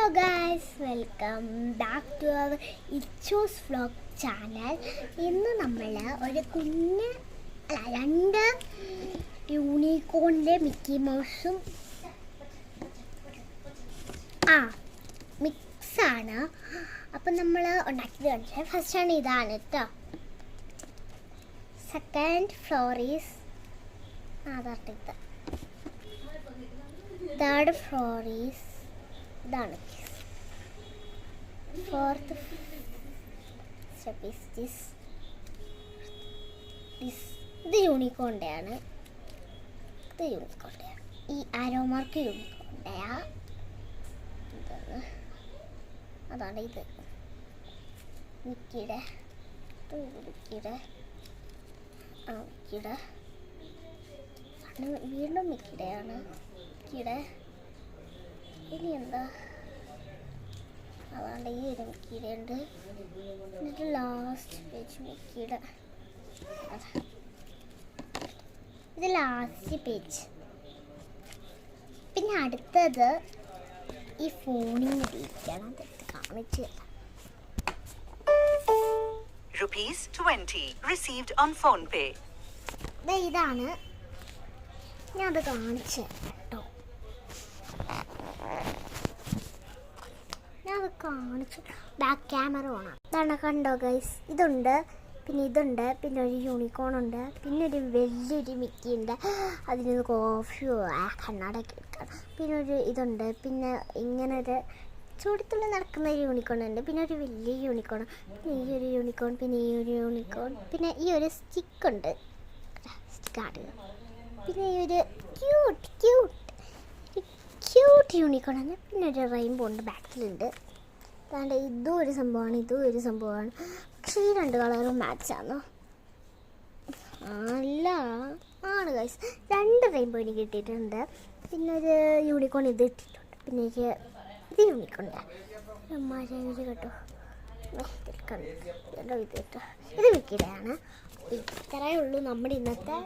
Hello guys, welcome back to our echoes vlog channel. ഇന്ന് നമ്മൾ ഒരു രണ്ട് യൂണിക്കോണിൻ്റെ മിക്കി മൗസും മിക്സാണ്. അപ്പം നമ്മൾ ഉണ്ടാക്കിയത് കാണിച്ചാൽ ഫസ്റ്റാണ് ഇതാണ് കേട്ടോ. സെക്കൻഡ് ഫ്ലോർ ഈസ് ഇത്. തേർഡ് ഫ്ലോർ ഈസ് ഇതാണ്. Fourth step is this. ഇത് യൂണിക്കോണിൻ്റെയാണ്. ഈ ആരോ മാർക്ക് യൂണിക്കോണിൻ്റെയാ. അതാണ് ഇത് മിക്കിയുടെ. വീണ്ടും മിക്കിയുടെയാണ്. ഇനി എന്താ, അതാണ്ട് ഈ ഒരു മിക്കിയുടെ ഉണ്ട്. എന്നിട്ട് ലാസ്റ്റ് പേജ് മിക്കിയുടെ. ഇത് ലാസ്റ്റ് പേജ്. പിന്നെ അടുത്തത് ഈ ഫോണിൽ ഇരിക്കണം. അതൊക്കെ കാണിച്ചു ₹20 received on PhonePe. ഇതാണ്. ഞാൻ അത് കാണിച്ചു കേട്ടോ. ബാക്ക് ക്യാമറ ഓണാണ്. ഇതാണ്, കണ്ടോ ഗൈസ്. ഇതുണ്ട്, പിന്നെ ഇതുണ്ട്, പിന്നെ ഒരു യൂണിക്കോൺ ഉണ്ട്, പിന്നെ ഒരു വലിയൊരു മിക്കി ഉണ്ട്. അതിന് കോഫിയോ കണ്ണാടൊക്കെ എടുക്കണം. പിന്നെ ഒരു ഇതുണ്ട്, പിന്നെ ഇങ്ങനെ ഒരു ചൂടത്തുള്ളിൽ നടക്കുന്ന ഒരു യൂണിക്കോൺ ഉണ്ട്, പിന്നെ ഒരു വലിയ യൂണിക്കോൺ, പിന്നെ ഈ ഒരു യൂണിക്കോൺ, പിന്നെ ഈ ഒരു യൂണിക്കോൺ, പിന്നെ ഈ ഒരു സ്റ്റിക്കുണ്ട്, സ്റ്റിക്കാണ്. പിന്നെ ഈ ഒരു ക്യൂട്ട് യൂണിക്കോൺ ആണ്. പിന്നെ ഒരു റെയിൻബോ ഉണ്ട് ബാക്കിലുണ്ട്. അതാണ്ട് ഇതും ഒരു സംഭവമാണ്, ഇതും ഒരു സംഭവമാണ്. പക്ഷേ ഈ രണ്ട് കളറും മാച്ചാണ്. അല്ല ആണ് ഗൈസ്. രണ്ട് റെയിൻബോ എനിക്ക് കിട്ടിയിട്ടുണ്ട്. പിന്നെ ഒരു യൂണിക്കോൺ ഇത് ഇട്ടിട്ടുണ്ട്. പിന്നെ എനിക്ക് ഇത് യൂണിക്കോണ്ട് കേട്ടോ. ഇത് കേട്ടോ, ഇത് മിക്കിയുടെയാണ്. ഇത്രയേ ഉള്ളൂ നമ്മുടെ ഇന്നത്തെ